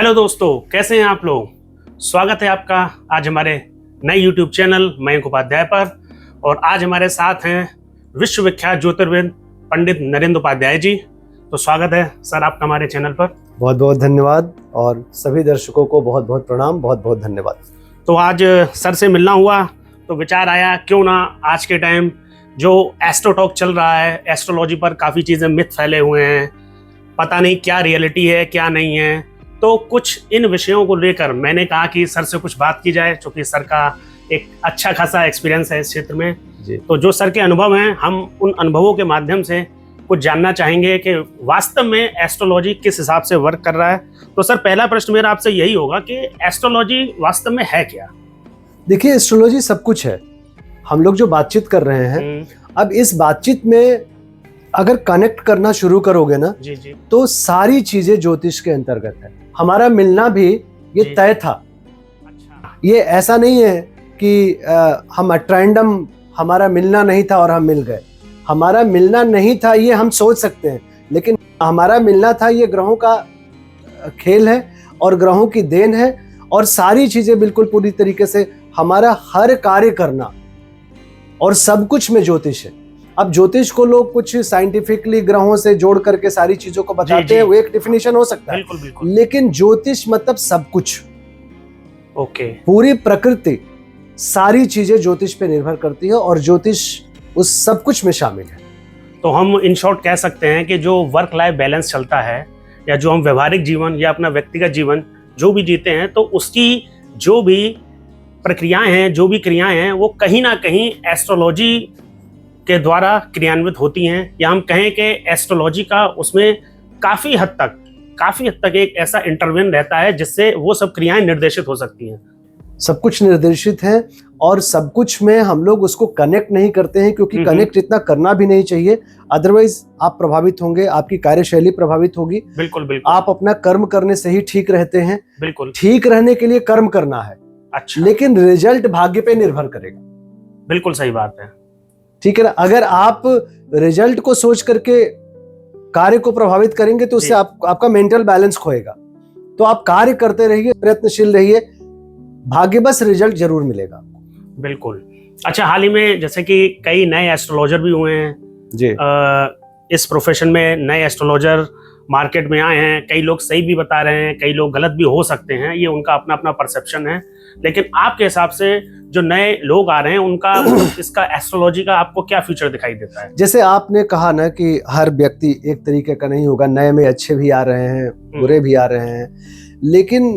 Hello दोस्तों, कैसे हैं आप लोग। स्वागत है आपका आज हमारे नए यूट्यूब चैनल मयंक उपाध्याय पर। और आज हमारे साथ हैं विश्वविख्यात ज्योतिर्विद पंडित नरेंद्र उपाध्याय जी। तो स्वागत है सर आपका हमारे चैनल पर। बहुत बहुत धन्यवाद और सभी दर्शकों को बहुत बहुत प्रणाम, बहुत बहुत धन्यवाद। तो आज सर से मिलना हुआ तो विचार आया क्यों ना आज के टाइम जो एस्ट्रो टॉक चल रहा है, एस्ट्रोलॉजी पर काफ़ी चीज़ें मिथ फैले हुए हैं, पता नहीं क्या रियलिटी है क्या नहीं है, तो कुछ इन विषयों को लेकर मैंने कहा कि सर से कुछ बात की जाए, क्योंकि सर का एक अच्छा खासा एक्सपीरियंस है इस क्षेत्र में जी। तो जो सर के अनुभव हैं, हम उन अनुभवों के माध्यम से कुछ जानना चाहेंगे कि वास्तव में एस्ट्रोलॉजी किस हिसाब से वर्क कर रहा है। तो सर पहला प्रश्न मेरा आपसे यही होगा कि एस्ट्रोलॉजी वास्तव में है क्या। देखिए, एस्ट्रोलॉजी सब कुछ है। हम लोग जो बातचीत कर रहे हैं, अब इस बातचीत में अगर कनेक्ट करना शुरू करोगे ना जी, तो सारी चीजें ज्योतिष के अंतर्गत है। हमारा मिलना भी ये तय था। अच्छा। ये ऐसा नहीं है कि हम रैंडम हमारा मिलना नहीं था और हम मिल गए। हमारा मिलना नहीं था ये हम सोच सकते हैं, लेकिन हमारा मिलना था ये ग्रहों का खेल है और ग्रहों की देन है। और सारी चीजें बिल्कुल पूरी तरीके से हमारा हर कार्य करना और सब कुछ में ज्योतिष है। अब ज्योतिष को लोग कुछ साइंटिफिकली ग्रहों से जोड़ करके सारी चीजों को बताते हैं, वो एक डेफिनेशन हो सकता है। बिल्कुल, बिल्कुल। लेकिन ज्योतिष मतलब सब कुछ, ओके। पूरी प्रकृति, सारी चीजें ज्योतिष पे निर्भर करती है और ज्योतिष उस सब कुछ में शामिल है। तो हम इन शॉर्ट कह सकते हैं कि जो वर्क लाइफ बैलेंस चलता है या जो हम व्यवहारिक जीवन या अपना व्यक्तिगत जीवन जो भी जीते हैं, तो उसकी जो भी प्रक्रियाएं हैं, जो भी क्रियाएं हैं, वो कहीं ना कहीं एस्ट्रोलॉजी के द्वारा क्रियान्वित होती हैं। या हम कहें कि एस्ट्रोलॉजी का उसमें काफ़ी हद तक एक ऐसा इंटरवेन रहता है जिससे वो सब क्रियाएं निर्देशित हो सकती हैं। सब कुछ निर्देशित है और सब कुछ में हम लोग उसको कनेक्ट नहीं करते हैं, क्योंकि कनेक्ट इतना करना भी नहीं चाहिए। अदरवाइज आप प्रभावित होंगे, आपकी कार्यशैली प्रभावित होगी। बिल्कुल बिल्कुल। आप अपना कर्म करने से ही ठीक रहते हैं। बिल्कुल। ठीक रहने के लिए कर्म करना है। अच्छा। लेकिन रिजल्ट भाग्य पे निर्भर करेगा। बिल्कुल सही बात है। ठीक है ना। अगर आप रिजल्ट को सोच करके कार्य को प्रभावित करेंगे तो उससे आपका मेंटल बैलेंस खोएगा। तो आप कार्य करते रहिए, प्रयत्नशील रहिए, भाग्य बस रिजल्ट जरूर मिलेगा। बिल्कुल। अच्छा, हाल ही में जैसे कि कई नए एस्ट्रोलॉजर भी हुए हैं जी। इस प्रोफेशन में नए एस्ट्रोलॉजर मार्केट में आए हैं। कई लोग सही भी बता रहे हैं, कई लोग गलत भी हो सकते हैं, ये उनका अपना अपना परसेप्शन है। लेकिन आपके हिसाब से जो नए लोग आ रहे हैं उनका इसका एस्ट्रोलॉजी का आपको क्या फ्यूचर दिखाई देता है। जैसे आपने कहा ना कि हर व्यक्ति एक तरीके का नहीं होगा, नए में अच्छे भी आ रहे हैं, बुरे भी आ रहे हैं, लेकिन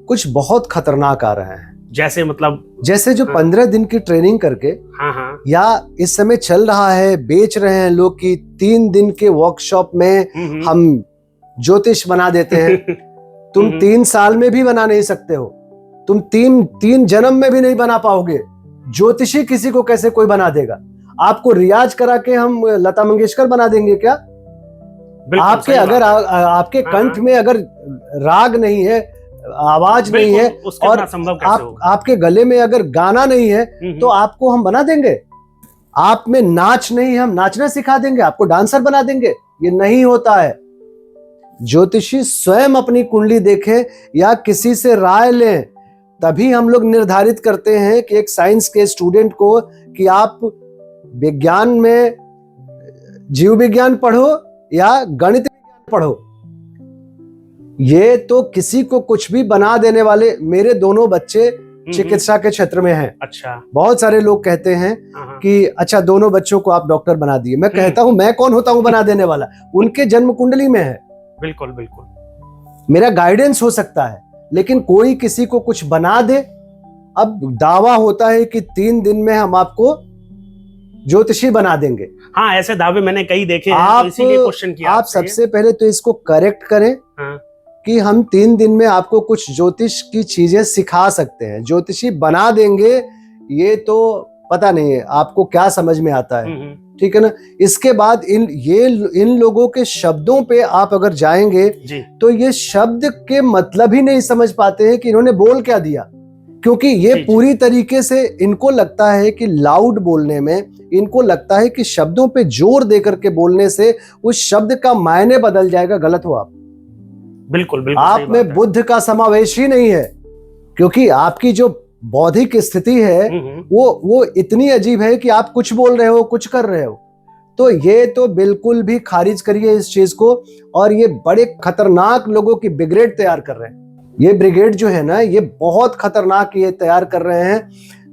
कुछ बहुत खतरनाक आ रहे हैं। जैसे मतलब जैसे जो 15 दिन की ट्रेनिंग करके या इस समय चल रहा है, बेच रहे हैं लोग कि 3 दिन के वर्कशॉप में हम ज्योतिष बना देते हैं। तुम 3 साल में भी बना नहीं सकते हो, तुम तीन जन्म में भी नहीं बना पाओगे। ज्योतिषी किसी को कैसे कोई बना देगा। आपको रियाज करा के हम लता मंगेशकर बना देंगे क्या? आपके अगर आपके कंठ में अगर राग नहीं है, आवाज नहीं है और आपके गले में अगर गाना नहीं है, तो आपको हम बना देंगे। आप में नाच नहीं है, हम नाचना सिखा देंगे, आपको डांसर बना देंगे। ये नहीं होता है। ज्योतिषी स्वयं अपनी कुंडली देखें या किसी से राय लें, तभी हम लोग निर्धारित करते हैं कि एक साइंस के स्टूडेंट को कि आप विज्ञान में जीव विज्ञान पढ़ो या गणित विज्ञान पढ़ो। ये तो किसी को कुछ भी बना देने वाले। मेरे दोनों बच्चे चिकित्सा के क्षेत्र में हैं। अच्छा। बहुत सारे लोग कहते हैं कि अच्छा दोनों बच्चों को आप डॉक्टर बना दिए। मैं कहता हूं मैं कौन होता हूं बना देने वाला, उनके जन्म कुंडली में है। बिल्कुल बिल्कुल। मेरा गाइडेंस हो सकता है, लेकिन कोई किसी को कुछ बना दे। अब दावा होता है कि 3 दिन में हम आपको ज्योतिषी बना देंगे। हाँ, ऐसे दावे मैंने कई देखे हैं, तो इसीलिए क्वेश्चन किया। आप सबसे पहले तो इसको करेक्ट करें कि हम 3 दिन में आपको कुछ ज्योतिष की चीजें सिखा सकते हैं। ज्योतिषी बना देंगे ये तो पता नहीं है आपको क्या समझ में आता है। ठीक है ना। इसके बाद इन लोगों के शब्दों पे आप अगर जाएंगे तो ये शब्द के मतलब ही नहीं समझ पाते हैं कि इन्होंने बोल क्या दिया, क्योंकि ये पूरी तरीके से इनको लगता है कि लाउड बोलने में, इनको लगता है कि शब्दों पे जोर दे करके बोलने से उस शब्द का मायने बदल जाएगा। गलत हो आप। बिल्कुल बिल्कुल आप में बुद्ध का समावेश ही नहीं है, क्योंकि आपकी जो बौद्धिक स्थिति है वो इतनी अजीब है कि आप कुछ बोल रहे हो, कुछ कर रहे हो। तो ये तो बिल्कुल भी खारिज करिए इस चीज को। और ये बड़े खतरनाक लोगों की ब्रिगेड तैयार कर रहे हैं। ये ब्रिगेड जो है ना, ये बहुत खतरनाक ये तैयार कर रहे हैं।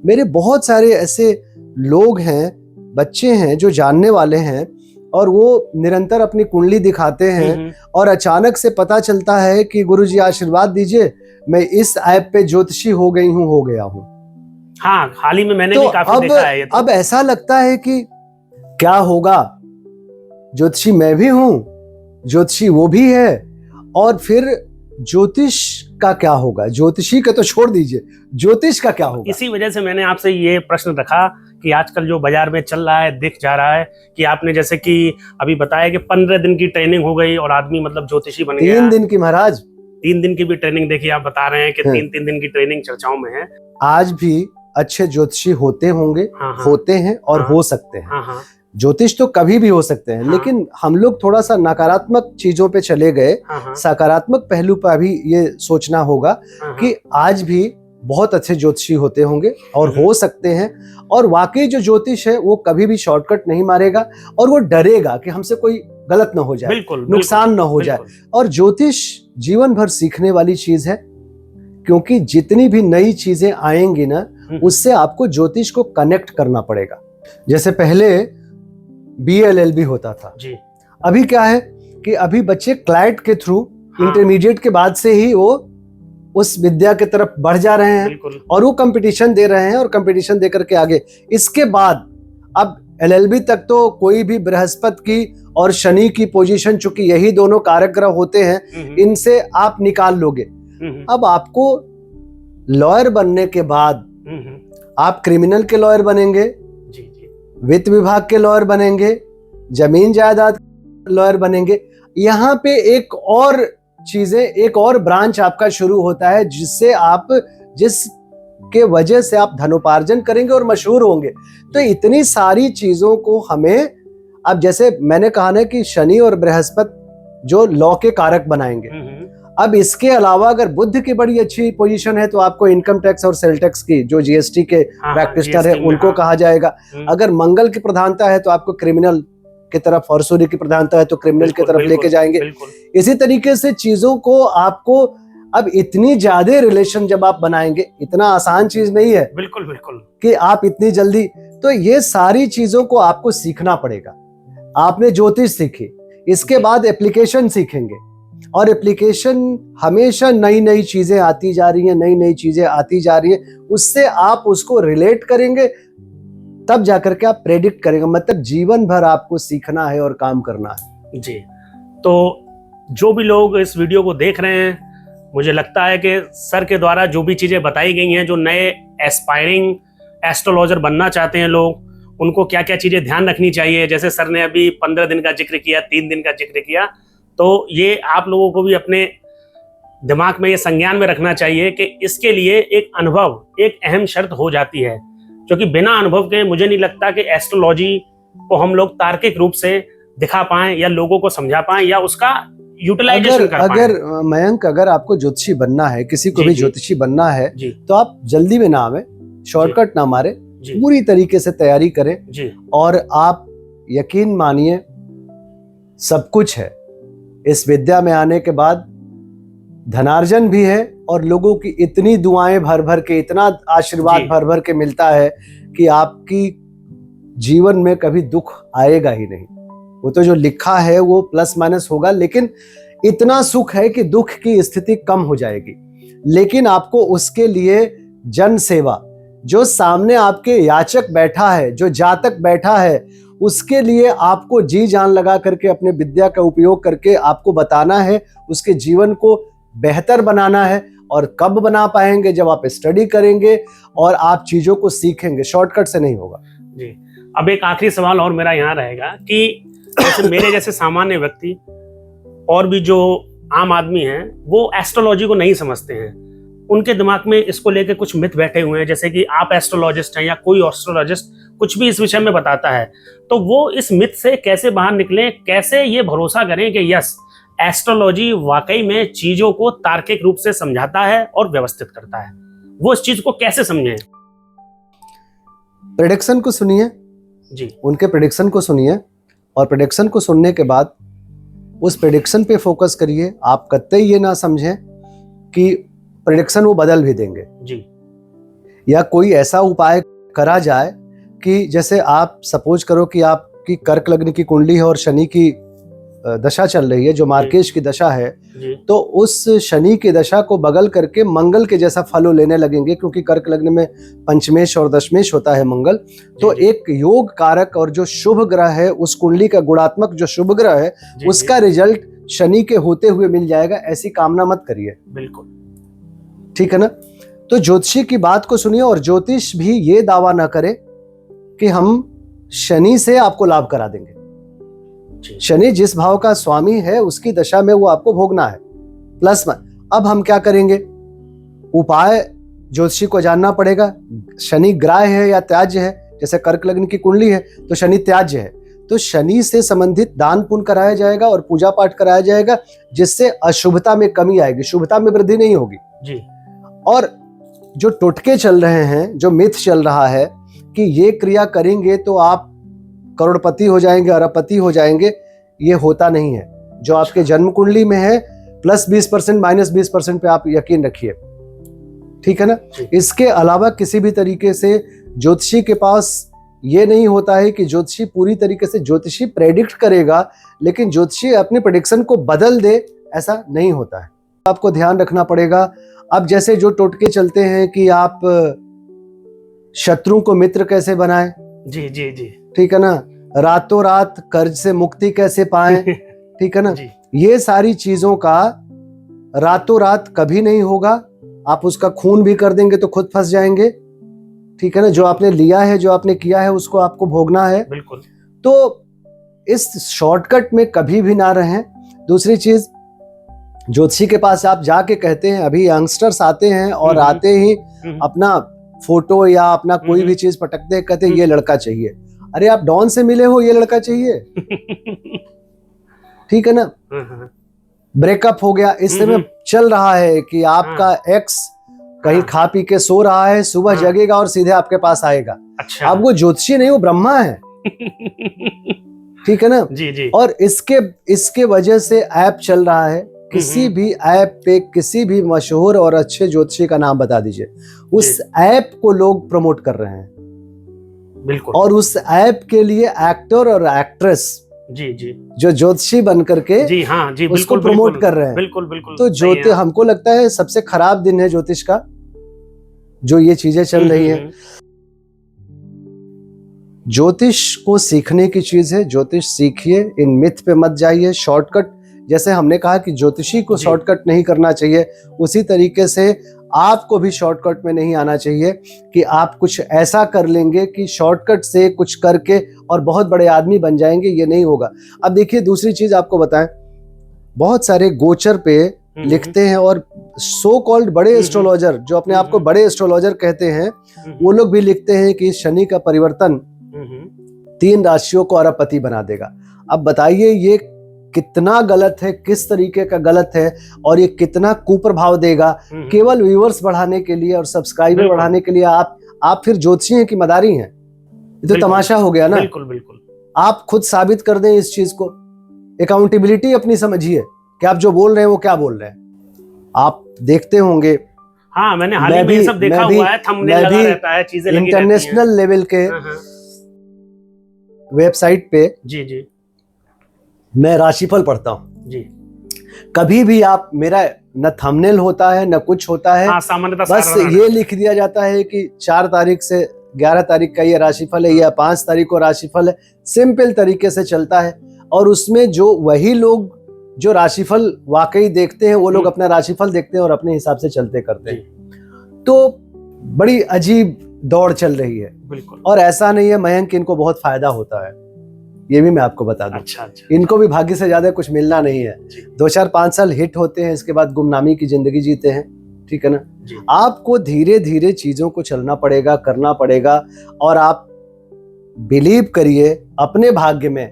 मेरे बहुत सारे ऐसे लोग हैं, बच्चे हैं जो जानने वाले हैं, और वो निरंतर अपनी कुंडली दिखाते हैं और अचानक से पता चलता है कि गुरुजी आशीर्वाद दीजिए, मैं इस ऐप पे ज्योतिषी हो गई हूँ, हो गया हूँ। हाँ, हाल ही में मैंने भी काफी देखा है ये तो। अब ऐसा लगता है कि क्या होगा, ज्योतिषी मैं भी हूं, ज्योतिषी वो भी है, और फिर ज्योतिष का क्या होगा? ज्योतिषी का तो छोड़ दीजिए, ज्योतिष का क्या होगा? इसी वजह से मैंने आपसे ये प्रश्न रखा कि आजकल जो बाजार में चल रहा है, दिख जा रहा है कि आपने जैसे कि अभी बताया कि 15 दिन की ट्रेनिंग हो गई और आदमी मतलब ज्योतिषी बन गया। 3 दिन की महाराज, 3 दिन की भी ट्रेनिंग देखिए, आप बता रहे हैं कि 3 दिन की ट्रेनिंग चर्चाओं में है। आज भी अच्छे ज्योतिषी होते होंगे, होते हैं और हो सकते हैं। ज्योतिष तो कभी भी हो सकते हैं, लेकिन हम लोग थोड़ा सा नकारात्मक चीजों पे चले गए। सकारात्मक पहलू पर भी ये सोचना होगा कि आज भी बहुत अच्छे ज्योतिषी होते होंगे और हो सकते हैं। और वाकई जो ज्योतिष है वो कभी भी शॉर्टकट नहीं मारेगा और वो डरेगा कि हमसे कोई गलत ना हो जाए, बिल्कुल, नुकसान ना हो जाए। और ज्योतिष जीवन भर सीखने वाली चीज है, क्योंकि जितनी भी नई चीजें आएंगी ना, उससे आपको ज्योतिष को कनेक्ट करना पड़ेगा। जैसे पहले BLLB होता था जी। अभी क्या है कि अभी बच्चे क्लैट के थ्रू इंटरमीडिएट के बाद से ही वो उस विद्या की तरफ बढ़ जा रहे हैं और वो कंपटीशन दे रहे हैं और कंपटीशन दे करके आगे। इसके बाद अब LLB तक तो कोई भी बृहस्पति की और शनि की पोजीशन, चूंकि यही दोनों कारक ग्रह होते हैं, इनसे आप निकाल लोगे। अब आपको लॉयर बनने के बाद आप क्रिमिनल के लॉयर बनेंगे, वित्त विभाग के लॉयर बनेंगे, जमीन जायदाद लॉयर बनेंगे। यहाँ पे एक और चीजें, एक और ब्रांच आपका शुरू होता है, जिसके वजह से आप धनोपार्जन करेंगे और मशहूर होंगे। तो इतनी सारी चीजों को हमें, अब जैसे मैंने कहा ना कि शनि और बृहस्पति जो लॉ के कारक बनाएंगे। अब इसके अलावा अगर बुध की बड़ी अच्छी पोजीशन है तो आपको इनकम टैक्स और सेल टैक्स की, जो GST के प्रैक्टिशनर है, उनको कहा जाएगा। अगर मंगल की प्रधानता है तो आपको क्रिमिनल की तरफ, और सूर्य की प्रधानता है तो क्रिमिनल की तरफ लेके जाएंगे। इसी तरीके से चीजों को आपको, अब इतनी ज्यादा रिलेशन जब आप बनाएंगे, इतना आसान चीज नहीं है बिल्कुल बिल्कुल कि आप इतनी जल्दी, तो ये सारी चीजों को आपको सीखना पड़ेगा। आपने ज्योतिष सीखी, इसके बाद एप्लीकेशन सीखेंगे, और एप्लीकेशन हमेशा नई नई चीजें आती जा रही हैं, नई नई चीजें आती जा रही हैं, उससे आप उसको रिलेट करेंगे, तब जाकर के आप प्रेडिक्ट करेंगे। मतलब जीवन भर आपको सीखना है और काम करना है जी। तो जो भी लोग इस वीडियो को देख रहे हैं, मुझे लगता है कि सर के द्वारा जो भी चीजें बताई गई हैं, जो नए एस्पायरिंग एस्ट्रोलॉजर बनना चाहते हैं लोग, उनको क्या क्या चीजें ध्यान रखनी चाहिए। जैसे सर ने अभी 15 दिन का जिक्र किया, 3 दिन का जिक्र किया, तो ये आप लोगों को भी अपने दिमाग में ये संज्ञान में रखना चाहिए कि इसके लिए एक अनुभव एक अहम शर्त हो जाती है, क्योंकि बिना अनुभव के मुझे नहीं लगता कि एस्ट्रोलॉजी को हम लोग तार्किक रूप से दिखा पाएं या लोगों को समझा पाएं या उसका यूटिलाइजेशन कर पाएं। अगर मयंक, अगर आपको ज्योतिषी बनना है, किसी को भी ज्योतिषी बनना है, तो आप जल्दी में ना आवे, शॉर्टकट ना मारे, पूरी तरीके से तैयारी करें जी। और आप यकीन मानिए, सब कुछ है इस विद्या में आने के बाद। धनार्जन भी है और लोगों की इतनी दुआएं भर भर के, इतना आशीर्वाद भर भर के मिलता है कि आपकी जीवन में कभी दुख आएगा ही नहीं। वो तो जो लिखा है वो प्लस माइनस होगा, लेकिन इतना सुख है कि दुख की स्थिति कम हो जाएगी। लेकिन आपको उसके लिए जन सेवा, जो सामने आपके याचक बैठा है, जो जातक बैठा है, उसके लिए आपको जी जान लगा करके अपने विद्या का उपयोग करके आपको बताना है, उसके जीवन को बेहतर बनाना है। और कब बना पाएंगे? जब आप स्टडी करेंगे और आप चीजों को सीखेंगे, शॉर्टकट से नहीं होगा जी। अब एक आखिरी सवाल और मेरा यहाँ रहेगा कि जैसे मेरे जैसे सामान्य व्यक्ति और भी जो आम आदमी हैं, वो एस्ट्रोलॉजी को नहीं समझते हैं, उनके दिमाग में इसको लेके कुछ मिथ बैठे हुए हैं। जैसे कि आप एस्ट्रोलॉजिस्ट हैं या कोई एस्ट्रोलॉजिस्ट कुछ भी इस विषय में बताता है, तो वो इस मिथ से कैसे बाहर निकलें, कैसे ये भरोसा करें कि यस एस्ट्रोलॉजी वाकई में चीजों को तार्किक रूप से समझाता है और व्यवस्थित करता है। वो इस चीज को कैसे समझे? प्रेडिक्शन को सुनिए जी, उनके प्रेडिक्शन को सुनिए, और प्रेडिक्शन को सुनने के बाद उस प्रेडिक्शन पे फोकस करिए। आप कतई ये ना समझें कि प्रेडिक्शन वो बदल भी देंगे जी, या कोई ऐसा उपाय करा जाए कि जैसे आप सपोज करो कि आपकी कर्क लग्न की कुंडली है और शनि की दशा चल रही है जो मार्केश की दशा है, जी, तो उस शनि की दशा को बगल करके मंगल के जैसा फल लेने लगेंगे, क्योंकि कर्क लग्न में पंचमेश और दशमेश होता है मंगल। तो जी, एक योग कारक और जो शुभ ग्रह है, उस कुंडली का गुणात्मक जो शुभ ग्रह है, जी, उसका रिजल्ट शनि के होते हुए मिल जाएगा। ऐसी कामना मत करिए, बिल्कुल, ठीक है ना। तो ज्योतिषी की बात को सुनिए, और ज्योतिष भी ये दावा ना करे कि हम शनि से आपको लाभ करा देंगे। जी, शनि जिस भाव का स्वामी है उसकी दशा में वो आपको भोगना है, प्लस में। अब हम क्या करेंगे? उपाय ज्योतिषी को जानना पड़ेगा। शनि ग्राह्य है या त्याज्य है? जैसे कर्क लग्न की कुंडली है तो शनि त्याज्य है, तो शनि से संबंधित दान पुण्य कराया जाएगा और पूजा पाठ कराया जाएगा, जिससे अशुभता में कमी आएगी, शुभता में वृद्धि नहीं होगी। जी, और जो टोटके चल रहे हैं, जो मिथ चल रहा है कि ये क्रिया करेंगे तो आप करोड़पति हो जाएंगे, अरबपति हो जाएंगे, ये होता नहीं है। जो आपके जन्म कुंडली में है प्लस 20% माइनस 20% पे आप यकीन रखिए, ठीक है ना। इसके अलावा किसी भी तरीके से ज्योतिषी के पास ये नहीं होता है कि ज्योतिषी पूरी तरीके से ज्योतिषी प्रेडिक्ट करेगा, लेकिन ज्योतिषी अपने प्रेडिक्शन को बदल दे, ऐसा नहीं होता है। आपको ध्यान रखना पड़ेगा। अब जैसे जो टोटके चलते हैं कि आप शत्रु को मित्र कैसे बनाएं, जी, जी, जी, ठीक है ना, रातों रात कर्ज से मुक्ति कैसे पाएं, ठीक है ना, जी, ये सारी चीजों का रातों रात कभी नहीं होगा। आप उसका खून भी कर देंगे तो खुद फंस जाएंगे, ठीक है ना। जो आपने लिया है, जो आपने किया है, उसको आपको भोगना है। बिल्कुल, तो इस शॉर्टकट में कभी भी ना रहें। दूसरी चीज, ज्योतिषी के पास आप जाके कहते हैं, अभी यंगस्टर्स आते हैं और आते ही अपना फोटो या अपना कोई भी चीज पटकते हैं, कहते हैं ये लड़का चाहिए। अरे आप डॉन से मिले हो, ये लड़का चाहिए, ठीक है ना। ब्रेकअप हो गया, इस समय चल रहा है कि आपका एक्स कहीं खा पी के सो रहा है, सुबह जगेगा और सीधे आपके पास आएगा। अच्छा, अब वो ज्योतिषी नहीं, वो ब्रह्मा है, ठीक है ना। जी, जी, और इसके वजह से ऐप चल रहा है। किसी भी ऐप पे किसी भी मशहूर और अच्छे ज्योतिषी का नाम बता दीजिए, उस ऐप को लोग प्रमोट कर रहे हैं, बिल्कुल, और उस ऐप के लिए एक्टर और एक्ट्रेस जी, जी, जो ज्योतिषी बन करके जी, हाँ, जी, उसको बिल्कुल, प्रमोट बिल्कुल, कर रहे हैं। बिल्कुल, बिल्कुल, तो ज्योतिष, हमको लगता है सबसे खराब दिन है ज्योतिष का, जो ये चीजें चल रही हैं। ज्योतिष को सीखने की चीज है, ज्योतिष सीखिए, इन मिथ पे मत जाइए। शॉर्टकट, जैसे हमने कहा कि ज्योतिषी को शॉर्टकट नहीं करना चाहिए, उसी तरीके से आपको भी शॉर्टकट में नहीं आना चाहिए कि आप कुछ ऐसा कर लेंगे कि शॉर्टकट से कुछ करके और बहुत बड़े आदमी बन जाएंगे, ये नहीं होगा। अब देखिए दूसरी चीज आपको बताएं, बहुत सारे गोचर पे लिखते हैं, और सो कॉल्ड बड़े एस्ट्रोलॉजर जो अपने आप को बड़े एस्ट्रोलॉजर कहते हैं, वो लोग भी लिखते हैं कि शनि का परिवर्तन 3 राशियों को अरबपति बना देगा। अब बताइए ये कितना गलत है, किस तरीके का गलत है, और ये कितना कुप्रभाव देगा केवल व्यूअर्स बढ़ाने के लिए और सब्सक्राइबर बढ़ाने के लिए। आप फिर ज्योतिषी हैं कि मदारी हैं? ये तो तमाशा हो गया ना। बिल्कुल, बिल्कुल, आप खुद साबित कर दें इस चीज को। अकाउंटेबिलिटी अपनी समझिए कि आप जो बोल रहे हैं वो क्या बोल रहे हैं। आप देखते होंगे, हाँ, मैंने हाल ही में ये सब देखा हुआ है, थंबनेल लगा रहता है, चीजें लगी रहती हैं। इंटरनेशनल लेवल के वेबसाइट पे जी, जी, मैं राशिफल पढ़ता हूँ जी, कभी भी आप, मेरा न थंबनेल होता है न कुछ होता है, हाँ, सामान्यतः बस ये लिख दिया जाता है कि 4 तारीख से 11 तारीख का ये राशिफल है या 5 तारीख को राशिफल है। सिंपल तरीके से चलता है, और उसमें जो वही लोग जो राशिफल वाकई देखते हैं, वो लोग अपना राशिफल देखते हैं और अपने हिसाब से चलते करते हैं। तो बड़ी अजीब दौड़ चल रही है। बिल्कुल, और ऐसा नहीं है मयंक, इनको बहुत फायदा होता है, ये भी मैं आपको बता दूं। अच्छा, अच्छा, इनको भी भाग्य से ज्यादा कुछ मिलना नहीं है। 2-4-5 साल हिट होते हैं, इसके बाद गुमनामी की जिंदगी जीते हैं, ठीक है ना। आपको धीरे धीरे चीजों को चलना पड़ेगा, करना पड़ेगा, और आप बिलीव करिए अपने भाग्य में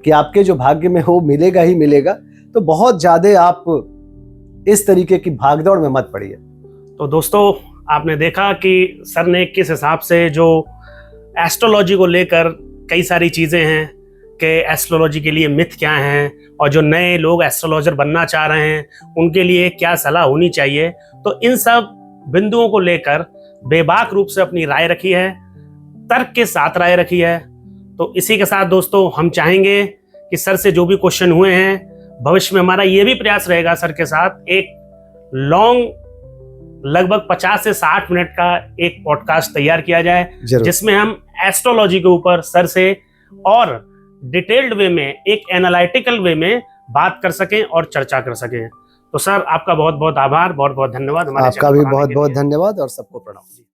कि आपके जो भाग्य में हो मिलेगा ही मिलेगा। तो बहुत ज्यादा आप इस तरीके की भागदौड़ में मत पड़िए। तो दोस्तों, आपने देखा कि सर ने किस हिसाब से जो एस्ट्रोलॉजी को लेकर कई सारी चीज़ें हैं कि एस्ट्रोलॉजी के लिए मिथ क्या हैं और जो नए लोग एस्ट्रोलॉजर बनना चाह रहे हैं उनके लिए क्या सलाह होनी चाहिए, तो इन सब बिंदुओं को लेकर बेबाक रूप से अपनी राय रखी है, तर्क के साथ राय रखी है। तो इसी के साथ दोस्तों, हम चाहेंगे कि सर से जो भी क्वेश्चन हुए हैं, भविष्य में हमारा ये भी प्रयास रहेगा सर के साथ एक लॉन्ग लगभग 50 से 60 मिनट का एक पॉडकास्ट तैयार किया जाए, जिसमें हम एस्ट्रोलॉजी के ऊपर सर से और डिटेल्ड वे में, एक एनालिटिकल वे में बात कर सकें और चर्चा कर सकें। तो सर, आपका बहुत बहुत आभार, बहुत बहुत धन्यवाद। आपका भी बहुत बहुत धन्यवाद और सबको प्रणाम।